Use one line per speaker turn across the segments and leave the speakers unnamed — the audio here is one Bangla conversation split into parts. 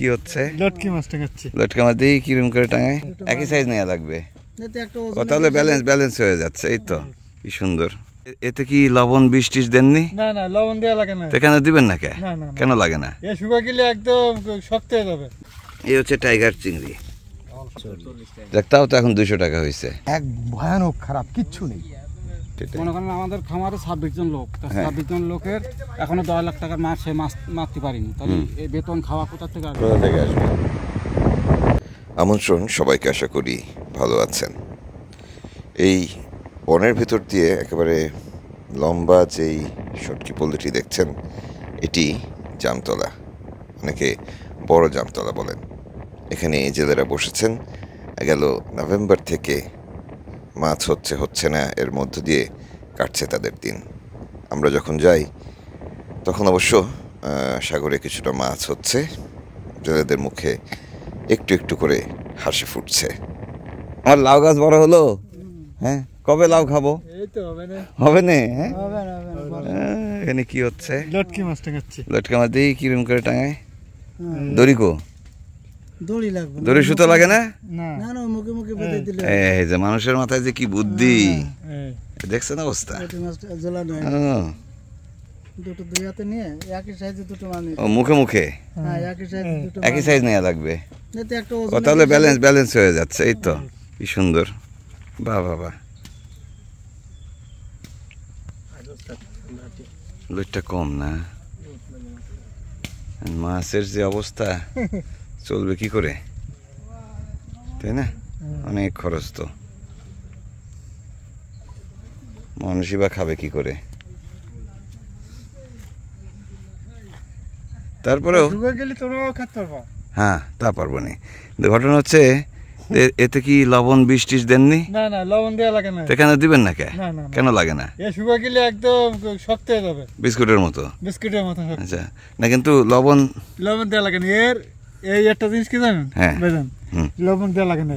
কি হচ্ছে?
লটকি মাছ টাঙাচ্ছি।
লটকা মাছ দিয়ে কিরকম করে টাঙায়? একই সাইজ নেওয়া লাগবে। তাহলে ব্যালেন্স হয়ে যাচ্ছে। এই তো কি সুন্দর। এতে কি লবণ বৃষ্টিস দেননি?
না না, লবণ দেওয়া লাগে না।
এখানে দিবেন না কে?
না না,
কেন লাগে না?
এ শুকা গেলে একদম শক্ত হয়ে যাবে।
এই হচ্ছে টাইগার চিংড়ি। তাও তো এখন 200 টাকা হয়েছে।
এক ভয়ানক খারাপ, কিচ্ছু নেই।
মনে করেন আমাদের খামারে 26 জন লোক, 26 জন লোকের এখনো 10 লাখ টাকার মাছ সে মাছ মারতে পারিনি। তাহলে এই বেতন খাওয়া কোথা থেকে আসবে?
আমন্ত্রণ সবাইকে, আশা করি ভালো আছেন। এই বনের ভিতর দিয়ে একেবারে লম্বা যেই সটকি পল্লীটি দেখছেন, এটি জামতলা, অনেকে বড় জামতলা বলেন। এখানে জেলেরা বসেছেন। গেল নভেম্বর থেকে মাছ হচ্ছে না, এর মধ্য দিয়ে কাটছে তাদের দিন। আমরা যখন যাই তখন অবশ্য সাগরে কিছুটা মাছ হচ্ছে, জেলেদের মুখে একটু একটু করে হাসি ফুটছে।
আমার লাউ গাছ বড় হলো। হ্যাঁ, কবে লাউ খাবো?
এই তো হবে না।
হবে না?
হবে না, হবে না।
এখানে কি হচ্ছে?
লটকি মাছ টাঙাচ্ছি।
লটকা মাছ দিয়ে কিরকম করে টাঙায়? দড়ি কো?
দড়ি লাগবে।
দড়ি সুতো লাগে না?
না না, মুখে মুখে বেঁধে দিলে।
এই যে মানুষের মাথায় যে কি বুদ্ধি, দেখছেন অবস্থা?
লটকি মাছটা ঝোলানো হয়। দুটো দুই হাতে নিয়ে একই সাইজে দুটো মাছ।
ও মুখে মুখে?
হ্যাঁ, একই সাইজে দুটো।
একই সাইজ নেওয়া লাগবে।
এতে একটা
তাহলে ব্যালেন্স হয়ে যাচ্ছে। এই তো কি সুন্দর। বাহ বাহ বাহ। লোকটা কম না? মাছের যে অবস্থা, চলবে কি করে, তাই না? অনেক খরচ তো, মানুষই বা খাবে কি করে? তারপরেও হ্যাঁ, তা পারবো না। ঘটনা হচ্ছে এতে কি লবণ বৃষ্টিস দেননি?
না না, লবণ দেওয়া লাগে না।
এখানে দিবেন না কে?
না না,
কেন লাগে না?
এ শুকা গেলে একদম শক্ত হয়ে যাবে,
বিস্কুটের মতো।
বিস্কুটের মতো।
আচ্ছা, না কিন্তু লবণ
দেওয়া লাগে না। এই একটা জিনিস কি জানেন?
হ্যাঁ,
লবণ দেওয়া লাগে না।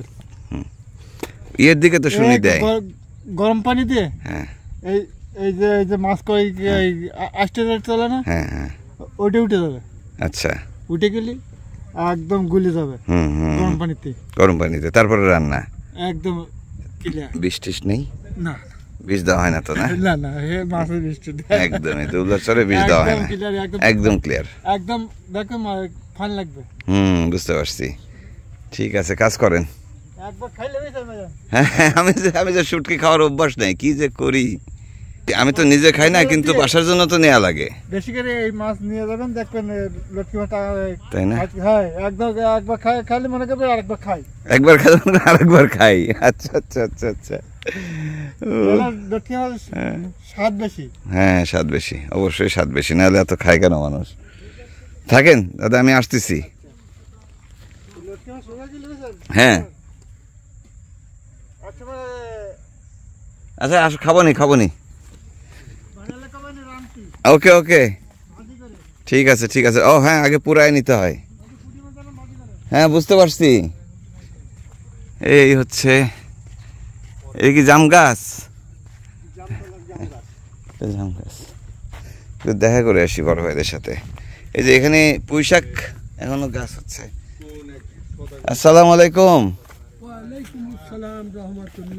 ইয়ের দিকে তো শুনি দেয়
গরম পানি দিয়ে।
হ্যাঁ,
এই যে মাছ কই আস্তে চলে না,
হ্যাঁ হ্যাঁ,
ওইটা উঠে যাবে।
আচ্ছা,
উঠে গেলে একদম গুলে যাবে গরম পানিতে।
তারপরে রান্না
একদম ক্লিয়ার।
বৃষ্টিস নেই?
না,
বীজ দেওয়া হয় না তো? না
না না, মাছের বৃষ্টি
একদমই তো, উল্লাসরে বীজ দেওয়া হয় না, একদম ক্লিয়ার।
একদম দেখো ফান লাগবে।
বুঝতে পারছি। ঠিক আছে, কাজ করেন।
একবার খাইলে
হ্যাঁ, আমি যে শুটকি খাওয়ার অভ্যাস নেই, কি যে করি। আমি তো নিজে খাই না, কিন্তু বাসার জন্য তো নেওয়া লাগে।
বেশি করে এই মাছ নিয়ে যাবেন, দেখবেন লটকি মাছ,
তাই না?
হ্যাঁ, একবার খাইলে মনে করবে আরেকবার খাই।
একবার খাই আরেকবার খাই। আচ্ছা আচ্ছা আচ্ছা আচ্ছা।
লটকি মাছ স্বাদ বেশি।
হ্যাঁ, স্বাদ বেশি, অবশ্যই স্বাদ বেশি, নাহলে এত খায় কেন মানুষ? থাকেন দাদা, আমি আসতেছি। হ্যাঁ, আচ্ছা আসো, খাবো নি। ওকে ওকে, ঠিক আছে ঠিক আছে। ও হ্যাঁ, আগে পুরাই নিতে হয়। হ্যাঁ, বুঝতে পারছি। এই হচ্ছে, এই কি জাম গাছ? জাম গাছ, দেখা করে আসি বড় ভাইদের সাথে। এই যে এখানে পুঁইশাক এখনো গাছ হচ্ছে। আসসালামু আলাইকুম।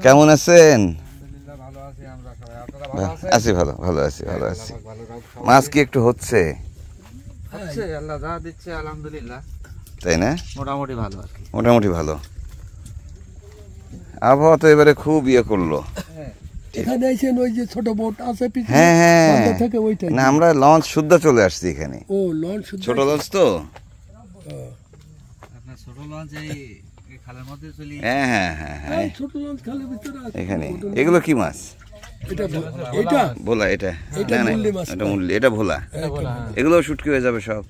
কেমন আছেন? আছি, ভালো আছি। মাছ কি একটু হচ্ছে? তাই না? মোটামুটি ভালো। আবহাওয়া তো এবারে খুব করলো। হ্যাঁ, না আমরা লঞ্চ শুদ্ধ চলে আসছি এখানে। ছোট লঞ্চ তো। হ্যাঁ, এখানে এগুলো কি মাছ? ভোলা। এটা মুরলি, এটা ভোলা। এগুলো শুটকি হয়ে যাবে সব।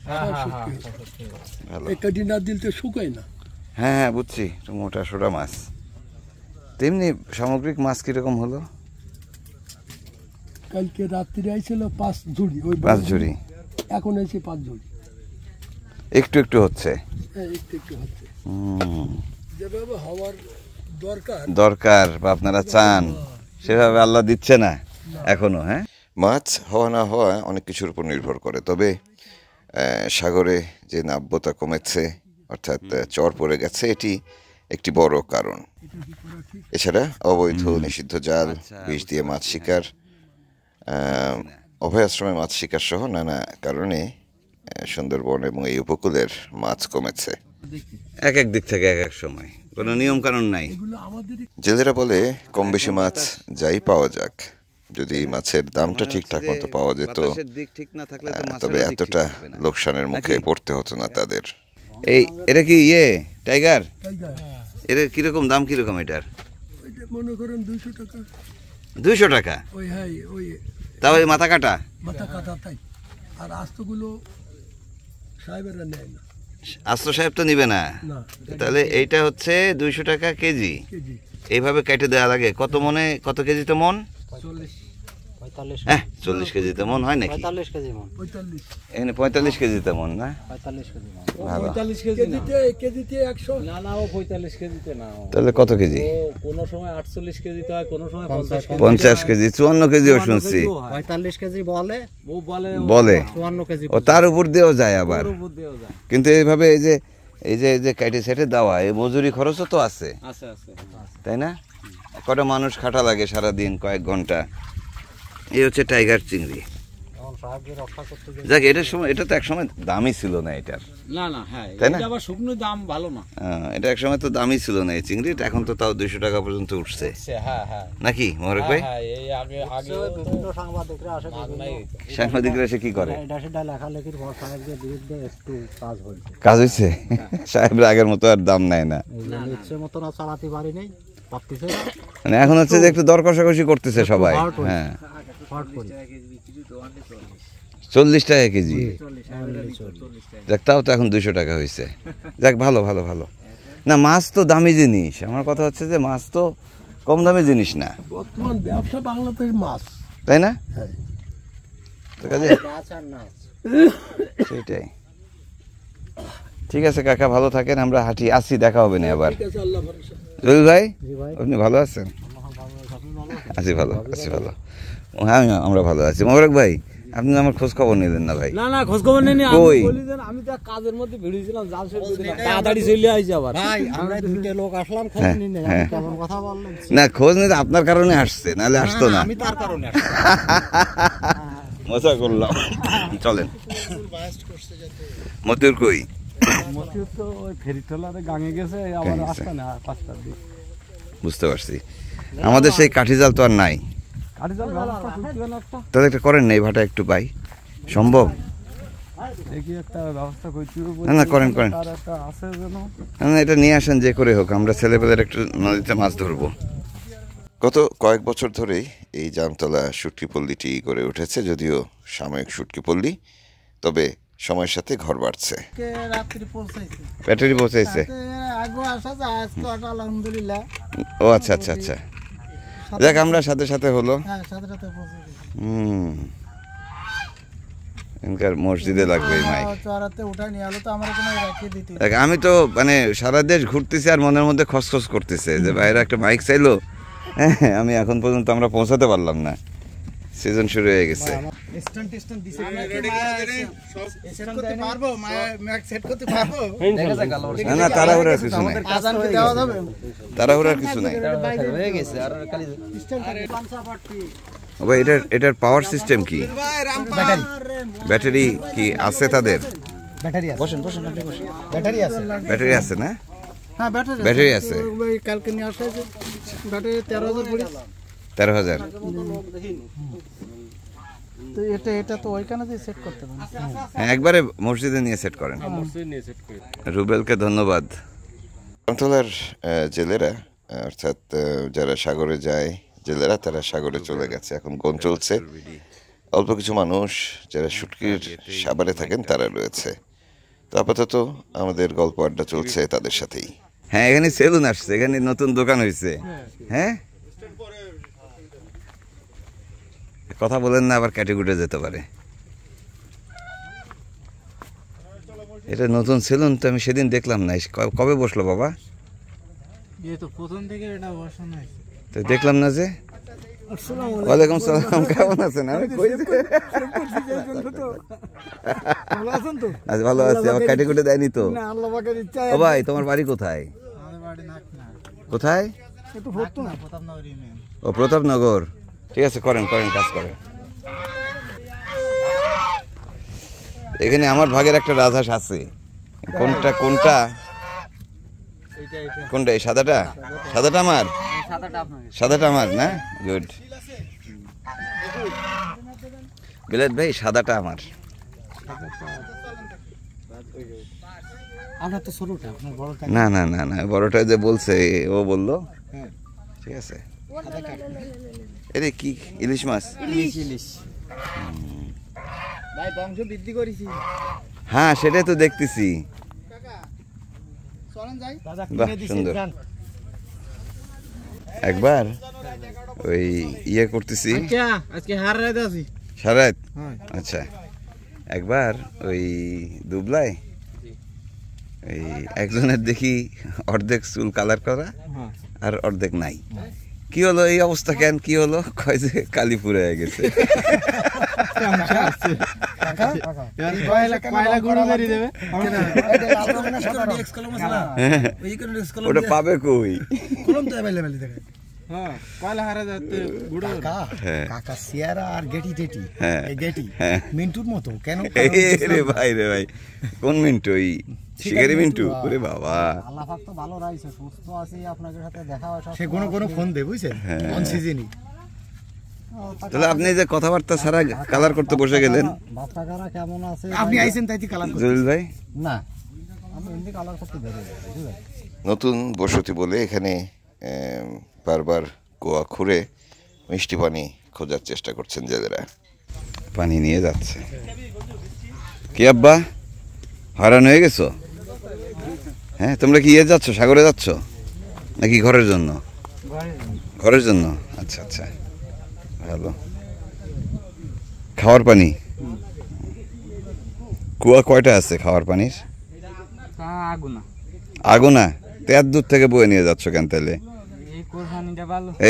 হ্যাঁ, বুঝছি, মোটা সোটা মাছ। তেমনি সামগ্রিক মাছ কিরকম হলো?
কালকে রাত্রি আইছিল 5 ঝুড়ি,
পাঁচ ঝুড়ি,
এখন এসে 5 ঝুড়ি।
একটু একটু হচ্ছে।
যেভাবে হওয়ার
দরকার বা আপনারা চান, সেভাবে আল্লাহ দিচ্ছে না এখনো। হ্যাঁ,
মাছ হওয়া না হওয়া অনেক কিছুর উপর নির্ভর করে। তবে সাগরে যে নাব্যতা কমেছে, অর্থাৎ চর পড়ে গেছে, এটি একটি বড় কারণ। এছাড়া অবৈধ নিষিদ্ধ জাল, বিষ দিয়ে মাছ শিকার, অভয় আশ্রমে মাছ শিকার সহ নানা কারণে সুন্দরবন এবং এই উপকূলের মাছ কমেছে।
এক এক দিক থেকে এক এক সময় কোনো নিয়ম কানুন নাই।
জেলেরা বলে কম বেশি মাছ যাই পাওয়া যাক, যদি মাছের দামটা ঠিকঠাক মতো পাওয়া যেত
দিক ঠিক না থাকলে তো মাছেরও
তবে
দিক ঠিক
এতটা
থাকবে না।
লোকসানের মুখে পড়তে হতো না তাদের।
এই এটা কি টাইগার?
টাইগার
এর কিরকম দাম, কিরকম এটার?
ওইটা মনে করেন 200 টাকা।
200 টাকা?
ওই হ্যাঁ ওই
তাও এই মাথা কাটা?
মাথা কাটা তাই। আর আস্তগুলো সাহেবেরা নেয় না।
আস্ত সাহেব তো নিবে না।
না
তাহলে এইটা হচ্ছে 200 টাকা কেজি।
কেজি।
এইভাবে কেটে দেওয়া লাগে। কত মনে, কত কেজিতে মন?
45
হ্যাঁ 40 কেজিতে মন হয় নাকি?
45 কেজি মন।
45
এখানে 45 কেজিতে মন না?
45 কেজি মন।
ভালো।
45 কেজি না।
কেজিতে 100।
না না, ও 45 কেজিতে না।
তাহলে কত কেজি?
ও কোন সময় 48 কেজিতে হয়, কোন সময় 50 কেজি।
50 কেজি, 54 কেজিও শুনছি।
45 কেজি বলে, ও বলে
বলে
54 কেজি।
ও তার উপর দিয়েও যায় আবার।
বুদ্ধিও যায়।
কিন্তু এইভাবে এই যে কেটে সেটে দেওয়া, এই মজুরি খরচও তো আছে,
আছে আছে।
তাই না? কটা মানুষ খাটা লাগে সারাদিন, কয়েক ঘন্টা। এই হচ্ছে টাইগার চিংড়ি।
এখন সাহায্য রক্ষা করতে গেলে
যাক, এটার সময়, এটা তো এক সময় দামই ছিল না এটার,
না না, হ্যাঁ
তাই না?
এটা আবার শুকনো দাম ভালো না।
এটা এক সময় তো দামই ছিল না এই চিংড়িটা, এখন তো তাও 200 টাকা পর্যন্ত উঠছে
হ্যাঁ হ্যাঁ
নাকি মোহরক ভাই?
হ্যাঁ, এই আগে বিভিন্ন সাংবাদিকরা আসে,
সাংবাদিকরা এসে কি করে?
এটা সেটা লেখালেখির পর সাহেবদের বিরুদ্ধে একটু কাজ হয়েছে।
কাজ হয়েছে? সাহেবরা আগের মতো আর দাম নেয় না,
এই জন্য ইচ্ছে মতো না চালাতে পারি নাই, পারতেছে না।
মানে এখন হচ্ছে যে একটু দর কষাকষি করতেছে সবাই।
হট হয়েছে।
হ্যাঁ,
হট করে
40 টাকা কেজি। যাক, তাও তো এখন 200 টাকা হয়েছে। যাক, ভালো ভালো ভালো। না, মাছ তো দামি জিনিস। আমার কথা হচ্ছে যে মাছ তো কম দামি জিনিস না,
বর্তমান ব্যবসা বাংলাদেশের মাছ।
তাই না?
হ্যাঁ।
তো কাজে
নাচ আর নাচ।
সেটাই। ঠিক আছে কাকা, ভালো থাকেন, আমরা হাঁটি আসি, দেখা হবে না আবার।
ঠিক আছে, আল্লাহ ভরসা।
জলিল ভাই,
জি ভাই,
আপনি ভালো আছেন? আছি ভালো, আছি ভালো। হ্যাঁ, আমরা ভালো আছি। মোবারক ভাই, আপনি আমার খোঁজ খবর নিলেন না ভাই?
না না, খোঁজ খবর নেই।
কই?
আমি তো কাজের মধ্যে ভিড়েছিলাম, জাল সেট করে দিলাম, তাড়াতাড়ি চলে আইছি আবার। ভাই আমরা দুটো লোক আসলাম, খোঁজ
হ্যাঁ,
নিয়ে
হ্যাঁ।
কেমন কথা বললেন?
না, খোঁজ নিতে আপনার কারণে আসছে, নাহলে আসতো না।
আমি তার কারণে
মজা করলাম। চলেন। মতিউর কই?
মতিউর তো ওই ফেরি ট্রলারে গাঙে গেছে, আবার
গেছে।
আসছে না 5টার দিকে।
বুঝতে পারছি। আমাদের সেই কাঠি জাল তো আর নাই।
কাঠি জাল ব্যবস্থা করতে গেলে একটা,
তাহলে একটা করেন না, এই ভাটা একটু পাই, সম্ভব?
দেখি একটা ব্যবস্থা করতে হবে।
না, না, করেন, করেন।
তার একটা আছে যেন।
না, না, এটা নিয়ে আসেন যে করে হোক, আমরা ছেলেপেলের একটু নদীতে মাছ ধরবো।
গত কয়েক বছর ধরেই এই জামতলা শুটকিপল্লীটি গড়ে উঠেছে, যদিও সাময়িক শুটকিপল্লী, তবে সময়ের সাথে ঘর বাড়ছে।
রাত্রি পৌঁছাইছে,
ব্যাটারি পৌঁছাইছে?
আগে আসা যায়, আজকে আটা আলহামদুলিল্লাহ।
ও আচ্ছা আচ্ছা আচ্ছা। যাক, আমরা সাথে সাথে হলো।
হ্যাঁ, সাথে সাথে পৌঁছে
এখানকার মসজিদে লাগবে এই মাইক।
চড়াতে উঠাই নিয়ে আলো তো আমার কোনো রাখিয়ে দিতে।
দেখ, আমি তো মানে সারা দেশ ঘুরতেছি আর মনের মধ্যে খসখস করতেছে যে বাইরে একটা মাইক চাইলো। হ্যাঁ, আমি এখন পর্যন্ত আমরা পৌঁছাতে পারলাম না, সিজন শুরু হয়ে গেছে।
স্ট্যান্ড টেস্ট্যান্ড দিছে, সেট করতে পারবো, ম্যাক সেট করতে পারবো।
না না, তাড়াহুড়ার কিছু নাই,
আজান কি দেওয়া যাবে?
তাড়াহুড়ার কিছু নাই।
হয়ে গেছে আর খালি স্ট্যান্ড পাঞ্চাপাটি।
ও ভাই, এটার পাওয়ার সিস্টেম কি? ব্যাটারি কি আছে তাদের?
ব্যাটারি আছে, বসেন বসেন, আপনি বসেন। ব্যাটারি আছে,
ব্যাটারি আছে না?
হ্যাঁ
ব্যাটারি আছে।
ওই কালকে নিয়ে আসা আছে, ব্যাটারি 13,000 পড়ে।
13,000।
তো এটা তো ওইখানে দিয়ে সেট করতে পারেন।
হ্যাঁ, একবারে মসজিদে নিয়ে সেট করেন। রুবেলকে ধন্যবাদ।
জামতলার জেলেরা, অর্থাৎ যারা সাগরে যায় জেলেরা, তারা সাগরে চলে গেছে, এখন গন চলছে। অল্প কিছু মানুষ যারা শুটকির সাবারে থাকেন তারা রয়েছে। তো আপাতত আমাদের গল্প আড্ডা চলছে তাদের সাথেই।
হ্যাঁ, এখানে সেলুন আসছে, এখানে নতুন দোকান হয়েছে। হ্যাঁ, কথা বলেন না, আবার ক্যাটেগুটে যেতে পারে। এটা নতুন সেলুন তো, আমি সেদিন দেখলাম না। কবে বসলো বাবা?
এই তো প্রথম থেকে এটা বসানো হয়েছে।
তো দেখলাম না যে। ওয়ালাইকুম সালাম, কেমন আছেন? আমি কই যে
ভালো আছেন তো?
আজ ভালো আছি। আমার কাটি কুটে দেয়নি তো?
না, আল্লাহ পাকের ইচ্ছায়
ও ভাই, তোমার বাড়ি কোথায়? কোথায়?
একটু ভর্তি না।
ও প্রতাপনগর। ঠিক আছে, করেন করেন, কাজ করেন। এখানে আমার ভাগের একটা রাজহাঁস আছে। কোনটা কোনটা কোনটা? এই সাদাটা? সাদাটা আমার? সাদাটা আমার না? গুড। বিলাত ভাই, সাদাটা আমার।
আমরা তো ছোটটা, আপনার বড়টা।
না না না না, বড়টা যে বলছে ও বললো। ঠিক আছে। এরে কি ইলিশ মাছ?
ইলিশ ভাই, বংশ বৃদ্ধি করেছি।
হ্যাঁ, সেটাই তো দেখতেছি।
চলেন যাই।
দাদা
বাহ,
কিনে দিছি,
সুন্দর।
যান।
একবার ওই ইয়ে করতেছি
আজকে হার রাতে আছি।
সারাত। আচ্ছা, একবার ওই দুবলায় ওই একজনের দেখি অর্ধেক চুল কালার করা আর অর্ধেক নাই। কি হলো এই অবস্থা কেন? কি হলো? কয় যে কালি পুড়ে গেছে। ওটা পাবে কই?
কাকা সিয়ারা আর গেটি টেটি,
হ্যাঁ।
এই গেটি
হ্যাঁ।
মিন্টুর মতো কেন?
রে ভাই রে ভাই, কোন মিন্টু? ওই শিকারি মিন্টু? ওরে বাবা,
আল্লাহ পাক তো ভালো রাখছে, সুস্থ আছি, আপনাদের সাথে দেখা হয়। সে কোনো ফোন দে, বুঝছেন? অন সিজনই।
তাহলে আপনি যে কথাবার্তা ছাড়া কালার করতে বসে গেলেন।
বাচ্চা কারা কেমন আছে? আপনি আইছেন তাইতে কালার করতে?
জলিল ভাই,
না, আমি এমনি কালার করতে বের হই, বুঝলেন?
নতুন বসতি বলে এখানে বারবার কুয়া খুঁড়ে মিষ্টি পানি খোঁজার চেষ্টা করছেন জেলেরা।
পানি নিয়ে যাচ্ছে। কি আব্বা, হয়রান হয়ে গেছো? হ্যাঁ, তোমরা কি ইয়ে যাচ্ছ, সাগরে যাচ্ছ নাকি ঘরের জন্য? ঘরের জন্য। আচ্ছা আচ্ছা, ভালো। খাওয়ার পানি কুয়া কয়টা আছে খাওয়ার পানির? আগুনা। তো এত দূর থেকে বয়ে নিয়ে যাচ্ছ কেন তাহলে?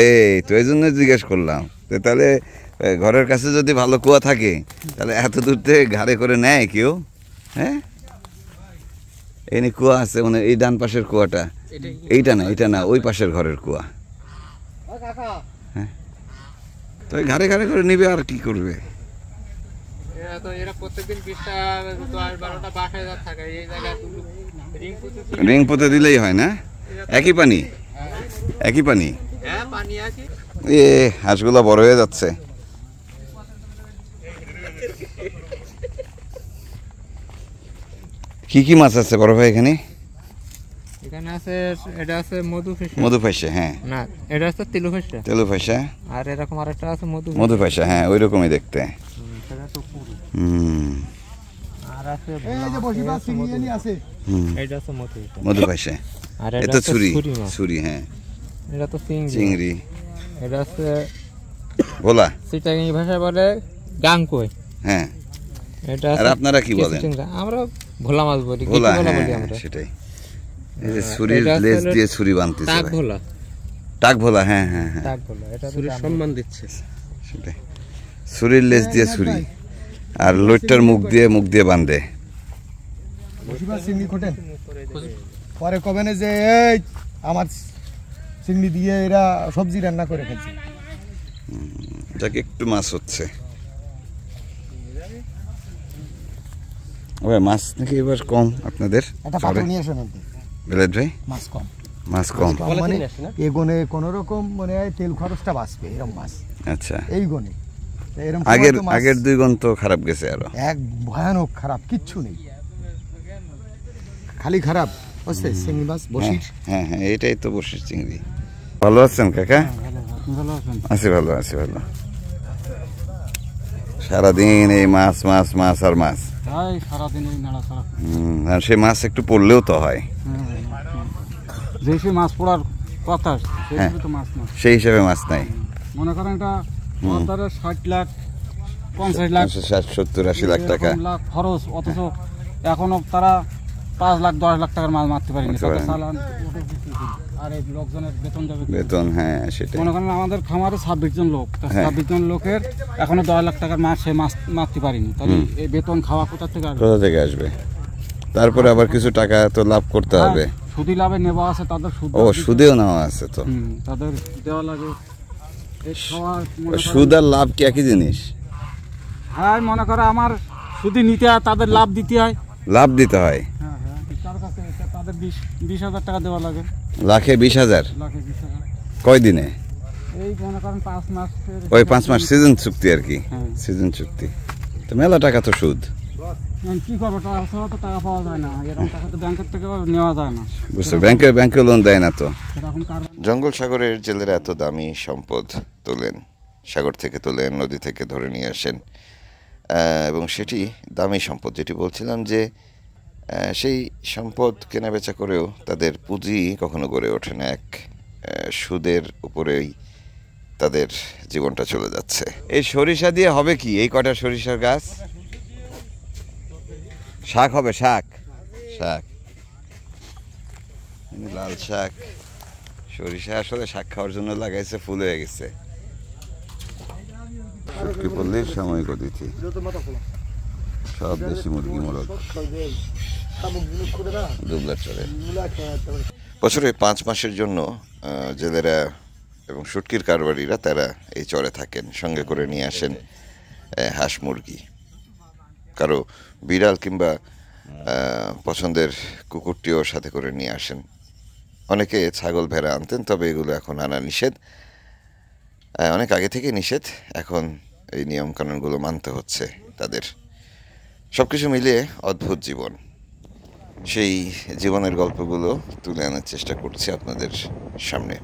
এই তো এই জন্য জিজ্ঞেস করলাম। তো তাহলে ঘরের কাছে যদি ভালো কুয়া থাকে তাহলে এত দূর থেকে ঘাড়ে করে নেয় কেউ? হ্যাঁ, এনে কুয়া আছে মানে এই ডান পাশের কুয়াটা, এইটা না, এটা না, ওই পাশের ঘরের কুয়া। হ্যাঁ, তো ঘাড়ে ঘাড়ে করে নিবে আর কি করবে? রিং পুঁতে দিলেই হয় না? একই পানি, একই পানি। এ হাঁসগুলা বড় হয়ে যাচ্ছে। কি কি মাছ আছে বড় ভাই এখানে?
এখানে আছে, এটা আছে মধু ফেসা।
মধু ফাইসা, হ্যাঁ।
না, এটা আছে তেলু ফেসা।
তেলু ফাইসা
আর এরকম আরেকটা আছে মধু
মধু ফাইসা, হ্যাঁ ওই রকমই দেখতে।
সেটা তো পুরো। আর আছে
এই যে বসিবার সিঙ্গিয়ানি আছে।
এটা আছে মধু ফেসা।
মধু ফাইসা।
আর
এটা
এটা
ছুরি,
মাছ।
ছুরি, হ্যাঁ।
এটা তো চিংড়ি।
চিংড়ি।
এটা আছে
ভোলা,
চিটাগাং ভাষায় বলে গাংকই।
হ্যাঁ।
এটা
আর
আছে
আপনারা কি বলেন?
চিংড়া। আমরা ভোলা মাছ বলি, কি
ভোলা,
ভোলা
হ্যাঁ
বলি আমরা।
সেটাই। এই যে ছুরির
এটা
লেজ
আসলে
দিয়ে ছুরি বানতেছে
টাক
ভাই।
ভোলা।
টাক ভোলা, হ্যাঁ হ্যাঁ হ্যাঁ,
টাক ভোলা। এটা ছুরির সম্মান দিচ্ছে।
সেটাই। ছুরির লেজ দিয়ে ছুরি আর লোটটার মুখ দিয়ে বাঁধে।
বসিবার চিংড়ি খোটেন পরে কবেনে যে এই আমার চিংড়ি দিয়ে এরা সবজি রান্না করে খেয়েছে।
যাকে একটু মাছ হচ্ছে। ওই মাছ নাকি এবার কম আপনাদের?
একটা পাত্র নিয়ে আসেন আপনি।
বেলায়েত ভাই,
মাছ কম।
মাছ কম।
মানে এগোনে কোনো রকম মানে তেল খরচটা বাঁচবে এরকম মাছ।
আচ্ছা,
এই গনে এরকম
আগের 2 গণ তো খারাপ গেছে আরো।
এক ভয়ানক খারাপ, কিচ্ছু নেই, খালি খারাপ। বুঝতে চিংড়ি মাছ বসির।
হ্যাঁ হ্যাঁ, এটাই তো বসির চিংড়ি। ভালো আছেন কাকা?
ভালো আছেন?
আছি ভালো, আছি ভালো। সারাদিন এই মাছ মাছ মাছ আর মাছ।
তাই সারাদিন এই নাড়াচাড়া।
আর সে মাছ একটু পড়লেও তো হয়।
যে সে মাছ পড়ার কথা,
হ্যাঁ।
সেই তো মাছ না।
সেই হিসাবে মাছ নাই।
মনে করেন এটা 60 লাখ 50 লাখ
60, 70, 80 লাখ টাকা।
এরকম লাখ খরচ, অথচ এখনো তারা 5 লাখ 10 লাখ টাকার মাছ মারতে পারিনি,
মারতে
তাদের
পারেনি।
চালান ওটা বিক্রি করি। আর এই লোকজনের বেতন যাবে কি?
বেতন, হ্যাঁ সেটাই।
মনে করেন আমাদের খামারে 26 জন লোক, তা
হ্যাঁ।
26 জন লোকের এখনো 10 লাখ টাকার মাছ সে মাছ মারতে পারিনি, তাহলে এই বেতন খাওয়া কোথা থেকে আসবে?
কোথা থেকে আসবে? তারপরে আবার কিছু টাকা তো লাভ করতে হবে।
হ্যাঁ, সুদি লাভে নেওয়া আছে, তাদের সুদ
ও, সুদেও নেওয়া আছে তো।
তাদের দেওয়া লাগে এই খাওয়া। মনে করেন-
সুদ আর লাভ কি একই জিনিস?
হ্যাঁ, মনে করে আমার সুদি নিতে হয়, তাদের লাভ দিতে হয়।
লাভ দিতে হয়।
হ্যাঁ হ্যাঁ, তার কাছে তাদের 20,000 টাকা দেওয়া লাগে,
লাখে 20,000?
লাখে 20,000।
কয় দিনে?
এই মনে করেন 5 মাসের।
ওই 5 মাস সিজন চুক্তি আর কি।
হ্যাঁ।
সিজন চুক্তি তো মেলা টাকা তো সুদ।
কি করবো, টাকা ছাড়া তো টাকা পাওয়া যায় না, এরকম টাকা তো ব্যাংকের থেকে নেওয়া যায় না।
বুঝছো, ব্যাংকে লোন দেয় না তো।
সেরকম কারণ
জঙ্গল সাগরের জেলেরা এত দামি সম্পদ তোলেন, সাগর থেকে তোলেন, নদী থেকে ধরে নিয়ে আসেন, এবং সেটি দামি সম্পদ, যেটি বলছিলাম যে সেই সম্পদ কেনাবেচা করেও তাদের পুঁজি কখনো গড়ে ওঠে না। এক সুদের উপরেই তাদের জীবনটা চলে যাচ্ছে।
এই সরিষা দিয়ে হবে কি? এই কটা সরিষার গাছ শাক হবে, শাক।
শাক, লাল শাক।
সরিষা আসলে শাক খাওয়ার জন্য লাগাইছে, ফুল হয়ে গেছে। শুটকি পল্লীর সাময়িক অতিথি, সব দেশি মুরগি, মোরগ, দুবলার চরে।
বছরে 5 মাসের জন্য জেলেরা এবং শুটকির কারবারিরা তারা এই চরে থাকেন, সঙ্গে করে নিয়ে আসেন হাঁস মুরগি, কারো বিড়াল কিংবা পছন্দের কুকুরটিও সাথে করে নিয়ে আসেন। অনেকে ছাগল ভেড়া আনতেন, তবে এগুলো এখন আনা নিষেধ, অনেক আগে থেকে নিষেধ। এখন এই নিয়মকানুনগুলো মানতে হচ্ছে তাদের। সব কিছু মিলিয়ে অদ্ভুত জীবন, সেই জীবনের গল্পগুলো তুলে আনার চেষ্টা করছি আপনাদের সামনে।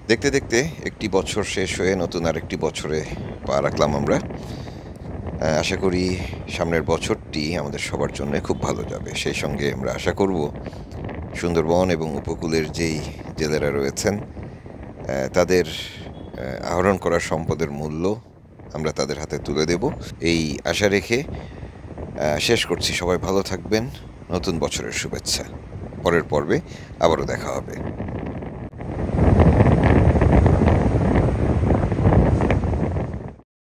দেখতে দেখতে একটি বছর শেষ হয়ে নতুন আরেকটি বছরে পা রাখলাম আমরা। আশা করি সামনের বছরটি আমাদের সবার জন্য খুব ভালো যাবে। সেই সঙ্গে আমরা আশা করব সুন্দরবন এবং উপকূলের যেই জেলেরা রয়েছেন তাদের আহরণ করা সম্পদের মূল্য আমরা তাদের হাতে তুলে দেব, এই আশা রেখে শেষ করছি। সবাই ভালো থাকবেন, নতুন বছরের শুভেচ্ছা। পরের পর্বে আবারও দেখা হবে।